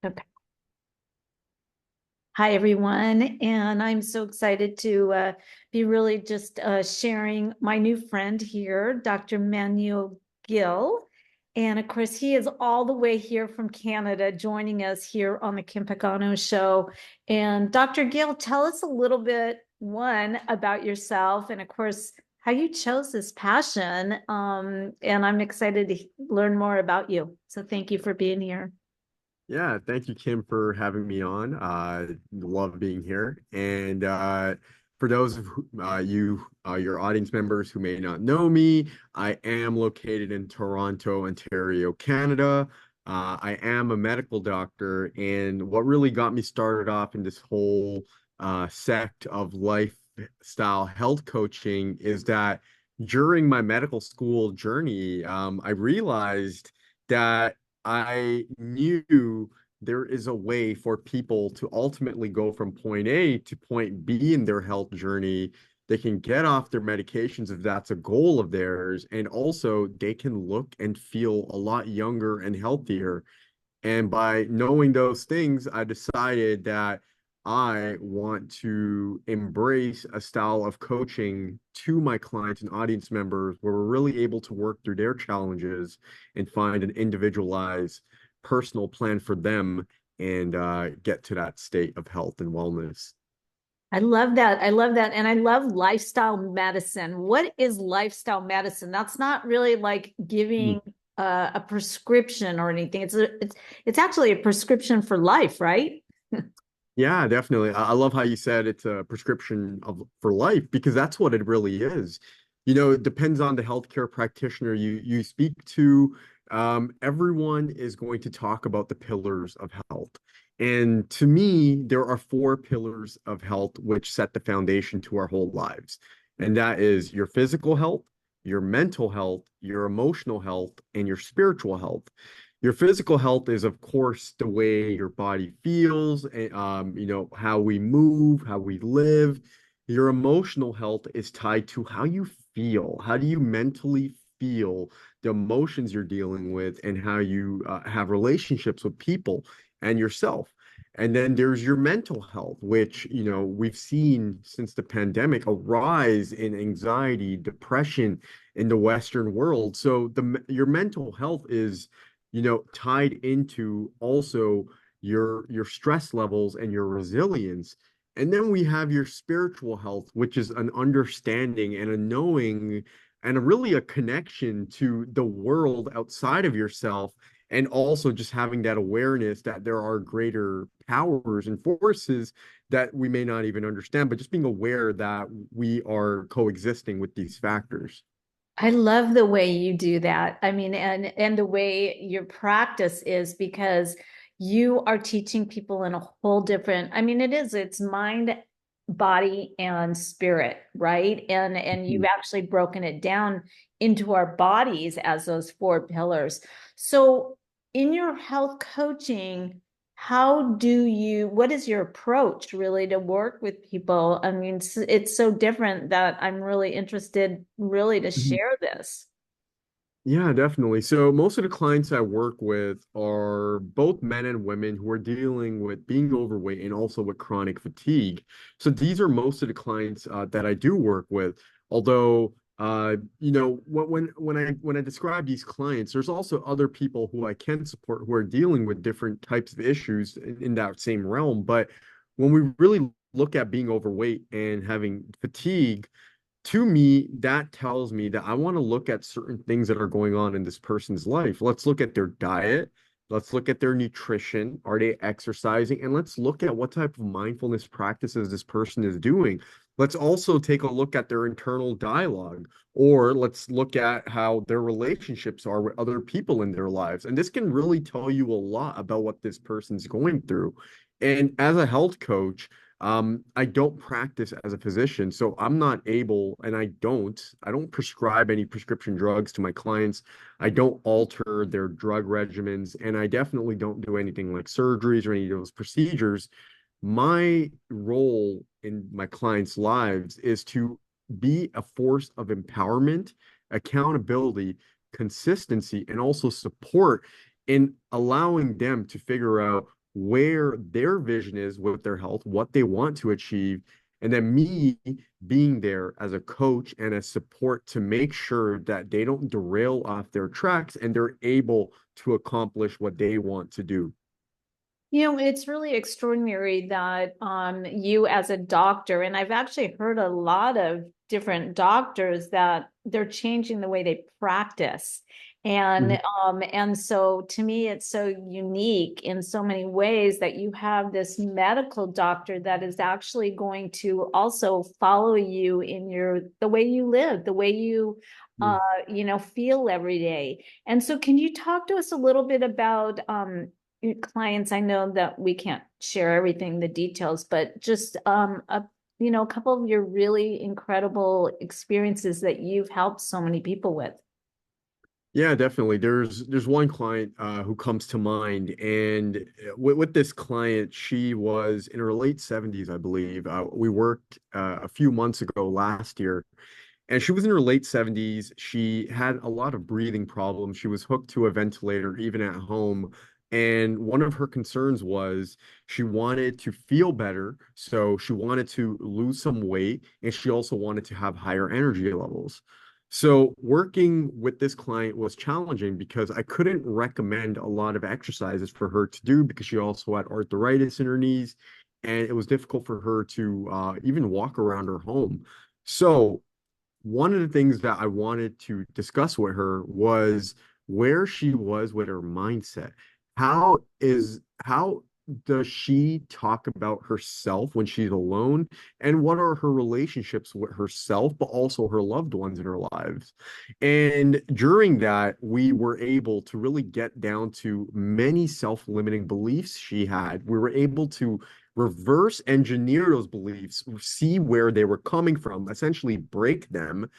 Okay. Hi, everyone. And I'm so excited to be really just sharing my new friend here, Dr. Manu Gill. And of course, he is all the way here from Canada, joining us here on the Kim Pagano Show. And Dr. Gill, tell us a little bit, one, about yourself, and of course, how you chose this passion. And I'm excited to learn more about you. So thank you for being here. Yeah, thank you, Kim, for having me on. Love being here. And for those of your audience members who may not know me, I am located in Toronto, Ontario, Canada. I am a medical doctor, and what really got me started off in this whole sect of lifestyle health coaching is that during my medical school journey, I realized that I knew there is a way for people to ultimately go from point A to point B in their health journey. They can get off their medications if that's a goal of theirs, and also they can look and feel a lot younger and healthier. And by knowing those things, I decided that I want to embrace a style of coaching to my clients and audience members where we're really able to work through their challenges and find an individualized personal plan for them and get to that state of health and wellness. I love that. I love that. And I love lifestyle medicine. What is lifestyle medicine? That's not really like giving a prescription or anything. It's actually a prescription for life, right? Yeah, definitely. I love how you said it's a prescription for life because that's what it really is. It depends on the healthcare practitioner you speak to. Everyone is going to talk about the pillars of health. And to me, there are four pillars of health which set the foundation to our whole lives. And that is your physical health, your mental health, your emotional health, and your spiritual health. Your physical health is, of course, the way your body feels, how we move, how we live. Your emotional health is tied to how you feel. How do you mentally feel the emotions you're dealing with and how you have relationships with people and yourself. And then there's your mental health, which, we've seen since the pandemic, a rise in anxiety, depression in the Western world. So your mental health is tied into also your stress levels and your resilience. And then we have your spiritual health, which is an understanding and a knowing and really a connection to the world outside of yourself. And also just having that awareness that there are greater powers and forces that we may not even understand, but just being aware that we are coexisting with these factors. I love the way you do that. I mean, and the way your practice is because you are teaching people in a whole different, I mean, it's mind, body, and spirit, right? And you've actually broken it down into our bodies as those four pillars. So in your health coaching, what is your approach really to work with people? I mean, it's so different that I'm really interested really to Mhm. share this. Yeah, definitely. So most of the clients I work with are both men and women who are dealing with being overweight and also with chronic fatigue. So these are most of the clients that I do work with. Although, when I describe these clients, there's also other people who I can support who are dealing with different types of issues in that same realm. But when we really look at being overweight and having fatigue, to me, that tells me that I want to look at certain things that are going on in this person's life. Let's look at their diet. Let's look at their nutrition. Are they exercising? And let's look at what type of mindfulness practices this person is doing. Let's also take a look at their internal dialogue, or let's look at how their relationships are with other people in their lives. And this can really tell you a lot about what this person's going through. And as a health coach, I don't practice as a physician, so I'm not able, and I don't prescribe any prescription drugs to my clients. I don't alter their drug regimens, and I definitely don't do anything like surgeries or any of those procedures. My role in my clients' lives is to be a force of empowerment, accountability, consistency, and also support in allowing them to figure out where their vision is with their health, what they want to achieve, and then me being there as a coach and a support to make sure that they don't derail off their tracks and they're able to accomplish what they want to do. You know, it's really extraordinary that you as a doctor, and I've actually heard a lot of different doctors that they're changing the way they practice. Mhm. And so to me, it's so unique in so many ways that you have this medical doctor that is actually going to also follow you in your the way you live, the way you Mhm. feel every day. And so can you talk to us a little bit about your clients? I know that we can't share everything, the details, but just a couple of your really incredible experiences that you've helped so many people with. Yeah, definitely. There's one client who comes to mind, and with this client, she was in her late 70s, I believe. We worked a few months ago last year, and she was in her late 70s. She had a lot of breathing problems. She was hooked to a ventilator even at home. And one of her concerns was she wanted to feel better. So she wanted to lose some weight, and she also wanted to have higher energy levels. So working with this client was challenging because I couldn't recommend a lot of exercises for her to do because she also had arthritis in her knees, and it was difficult for her to even walk around her home. So one of the things that I wanted to discuss with her was where she was with her mindset. How does she talk about herself when she's alone? And what are her relationships with herself, but also her loved ones in her lives? And during that, we were able to really get down to many self-limiting beliefs she had. We were able to reverse engineer those beliefs, see where they were coming from, essentially break them.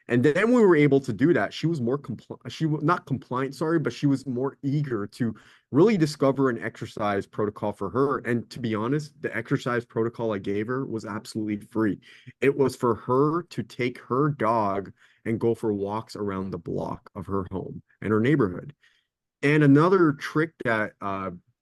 And then we were able to do that. She was more compliant, she was not compliant, sorry, but she was more eager to really discover an exercise protocol for her. And to be honest, the exercise protocol I gave her was absolutely free. It was for her to take her dog and go for walks around the block of her home and her neighborhood. And another trick that,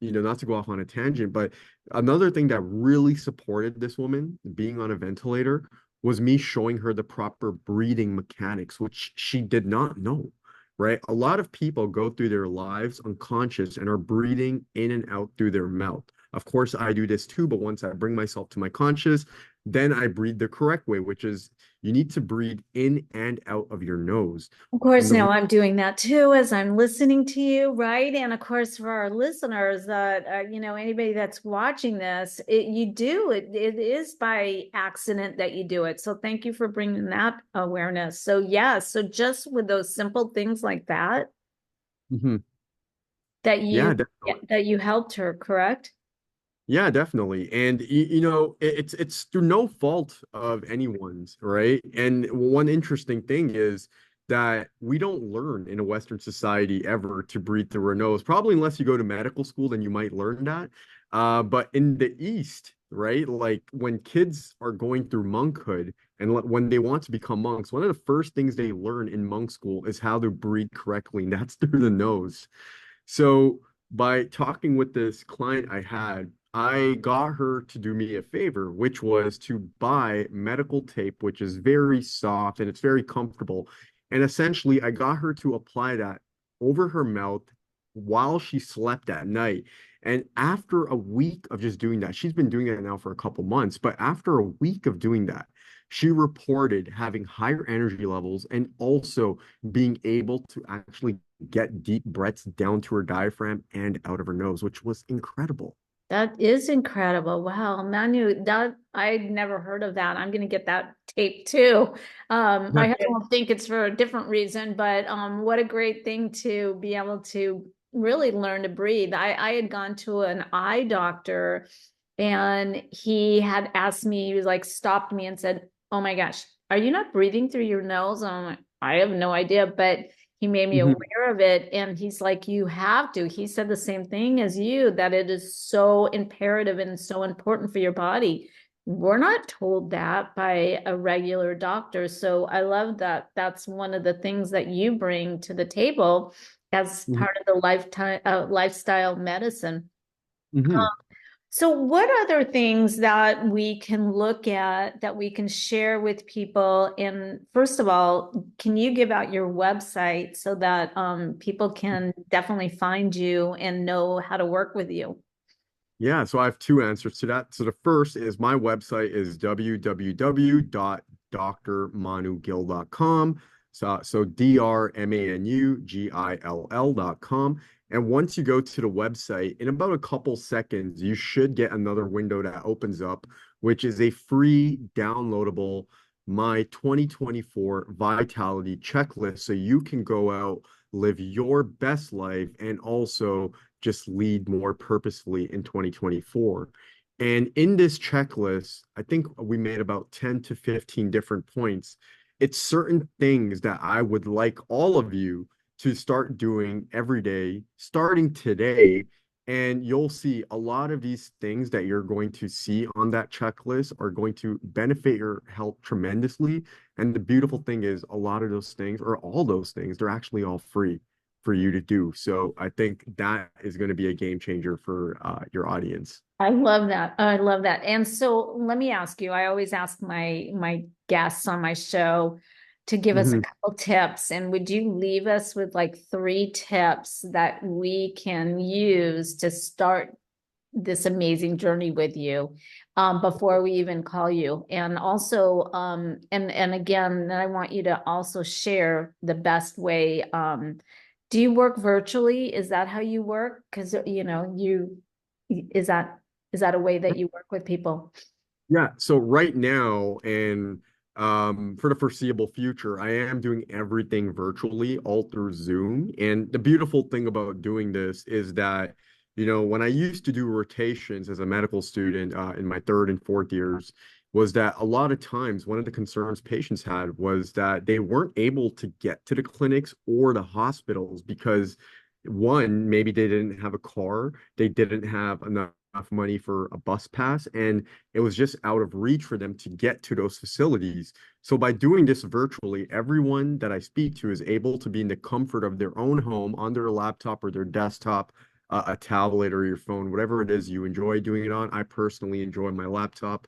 not to go off on a tangent, but another thing that really supported this woman being on a ventilator was me showing her the proper breathing mechanics, which she did not know, right? A lot of people go through their lives unconscious and are breathing in and out through their mouth. Of course, I do this too, but once I bring myself to my conscious, then I breathe the correct way, which is you need to breathe in and out of your nose. Of course, And the now I'm doing that too as I'm listening to you, right? And of course, for our listeners, that anybody that's watching this, it is by accident that you do it. So thank you for bringing that awareness. So yeah, so just with those simple things like that, Mhm. that Yeah, you definitely. that you helped her, correct? Yeah, definitely. And it's through no fault of anyone's, right? And one interesting thing is that we don't learn in a Western society ever to breathe through our nose. Probably unless you go to medical school, then you might learn that. But in the East, right? Like when kids are going through monkhood and when they want to become monks, one of the first things they learn in monk school is how to breathe correctly, and that's through the nose. So by talking with this client I had, I got her to do me a favor, which was to buy medical tape, which is very soft and it's very comfortable. And essentially, I got her to apply that over her mouth while she slept at night. And after a week of just doing that, she's been doing it now for a couple months, but after a week of doing that, she reported having higher energy levels and also being able to actually get deep breaths down to her diaphragm and out of her nose, which was incredible. That is incredible. Wow, Manu, that I'd never heard of that. I'm gonna get that tape too. I don't think it's for a different reason, but what a great thing to be able to really learn to breathe. I had gone to an eye doctor and he had asked me, he was like stopped me and said, "Oh my gosh, are you not breathing through your nose?" And I'm like, I have no idea, but he made me Mhm. aware of it. And he's like, you have to. He said the same thing as you, that it is so imperative and so important for your body. We're not told that by a regular doctor. So I love that. That's one of the things that you bring to the table as Mhm. part of the lifetime lifestyle medicine. Mhm. So, what other things that we can look at that we can share with people? And first of all, can you give out your website so that people can definitely find you and know how to work with you? Yeah, so I have two answers to that. So the first is my website is www.drmanugill.com. So drmanugill.com. And once you go to the website, in about a couple seconds, you should get another window that opens up, which is a free downloadable My 2024 Vitality Checklist. So you can go out, live your best life, and also just lead more purposefully in 2024. And in this checklist, I think we made about 10 to 15 different points. It's certain things that I would like all of you to start doing every day, starting today. And you'll see a lot of these things that you're going to see on that checklist are going to benefit your health tremendously. And the beautiful thing is, a lot of those things, or all those things, they're actually all free for you to do. So I think that is going to be a game changer for your audience. I love that. I love that. And so let me ask you, I always ask my guests on my show to give us a Mhm. couple tips. And would you leave us with like three tips that we can use to start this amazing journey with you before we even call you? And also, and again, I want you to also share the best way. Do you work virtually? Is that how you work? Because is that is that a way that you work with people? Yeah, so right now and for the foreseeable future, I am doing everything virtually all through Zoom. And the beautiful thing about doing this is that, when I used to do rotations as a medical student in my third and fourth years, was that a lot of times one of the concerns patients had was that they weren't able to get to the clinics or the hospitals because one, maybe they didn't have a car, they didn't have enough money for a bus pass, and it was just out of reach for them to get to those facilities. So by doing this virtually, everyone that I speak to is able to be in the comfort of their own home on their laptop or their desktop, a tablet or your phone, whatever it is you enjoy doing it on. I personally enjoy my laptop.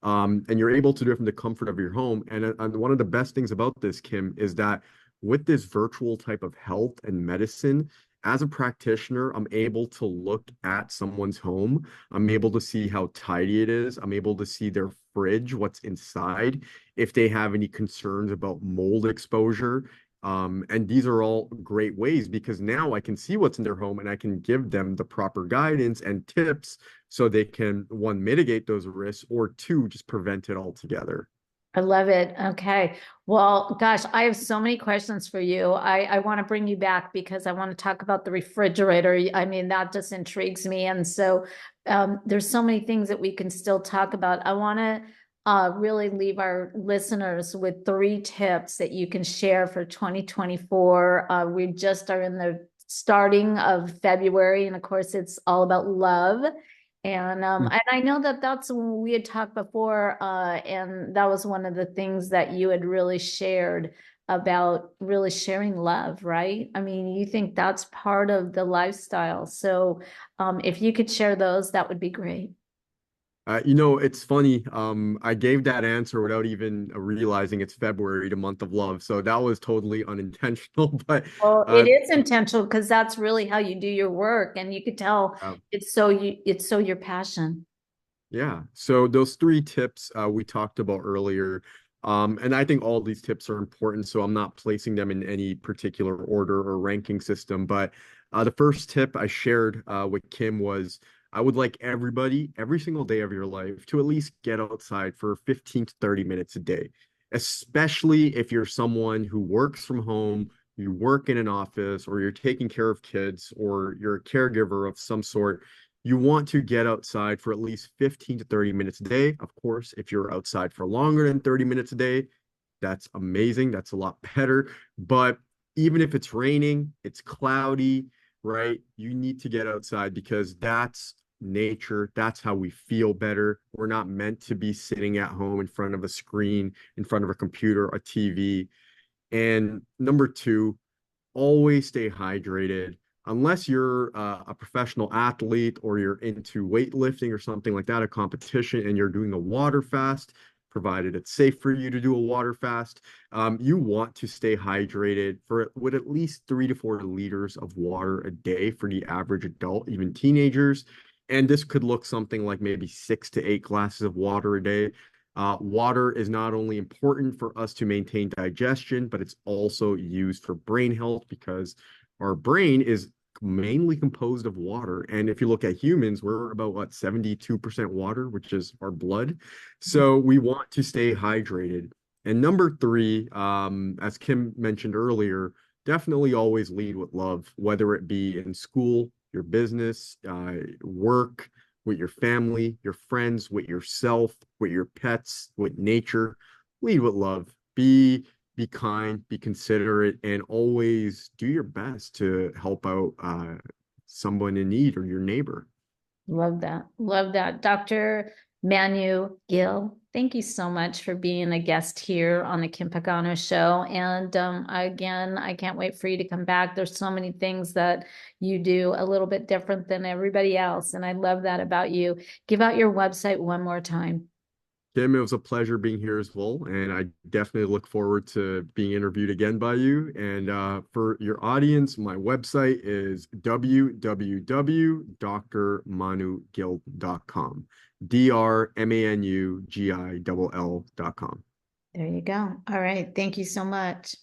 And you're able to do it from the comfort of your home. And one of the best things about this, Kim, is that with this virtual type of health and medicine, as a practitioner, I'm able to look at someone's home. I'm able to see how tidy it is. I'm able to see their fridge, what's inside, if they have any concerns about mold exposure. And these are all great ways because now I can see what's in their home and I can give them the proper guidance and tips so they can, one, mitigate those risks, or two, just prevent it altogether. I love it. Okay. Well, gosh, I have so many questions for you. I want to bring you back because I want to talk about the refrigerator. I mean, that just intrigues me. And so there's so many things that we can still talk about. I want to really leave our listeners with three tips that you can share for 2024. We just are in the starting of February, and of course, it's all about love. And I know that that's when we had talked before, and that was one of the things that you had really shared about really sharing love, right? I mean, you think that's part of the lifestyle. So, if you could share those, that would be great. It's funny. I gave that answer without even realizing it's February, the month of love. So that was totally unintentional. But Well, it uh, is intentional because that's really how you do your work, and you could tell uh, it's so your passion. Yeah. So those three tips we talked about earlier, and I think all these tips are important. So I'm not placing them in any particular order or ranking system. But the first tip I shared with Kim was I would like everybody every single day of your life to at least get outside for 15 to 30 minutes a day, especially if you're someone who works from home, you work in an office, or you're taking care of kids, or you're a caregiver of some sort. You want to get outside for at least 15 to 30 minutes a day. Of course, if you're outside for longer than 30 minutes a day, that's amazing. That's a lot better. But even if it's raining, it's cloudy, right? You need to get outside because that's nature. That's how we feel better. We're not meant to be sitting at home in front of a screen, in front of a computer, a TV. And number two, always stay hydrated. unless you're a professional athlete or you're into weightlifting or something like that, a competition, and you're doing a water fast, provided it's safe for you to do a water fast, you want to stay hydrated for with at least 3 to 4 liters of water a day for the average adult, even teenagers. And this could look something like maybe 6 to 8 glasses of water a day. Water is not only important for us to maintain digestion, but it's also used for brain health because our brain is mainly composed of water. And if you look at humans, we're about what, 72% water, which is our blood. So we want to stay hydrated. And number three, as Kim mentioned earlier, definitely always lead with love, whether it be in school, your business, work, with your family, your friends, with yourself, with your pets, with nature. Lead with love. Be kind, be considerate, and always do your best to help out someone in need or your neighbor. Love that. Love that. Dr. Manu Gill, thank you so much for being a guest here on the Kim Pagano Show. And again, I can't wait for you to come back. There's so many things that you do a little bit different than everybody else. And I love that about you. Give out your website one more time. Kim, it was a pleasure being here as well, and I definitely look forward to being interviewed again by you. And for your audience, my website is www.drmanugill.com. DRMANUGILL.com. There you go. All right. Thank you so much.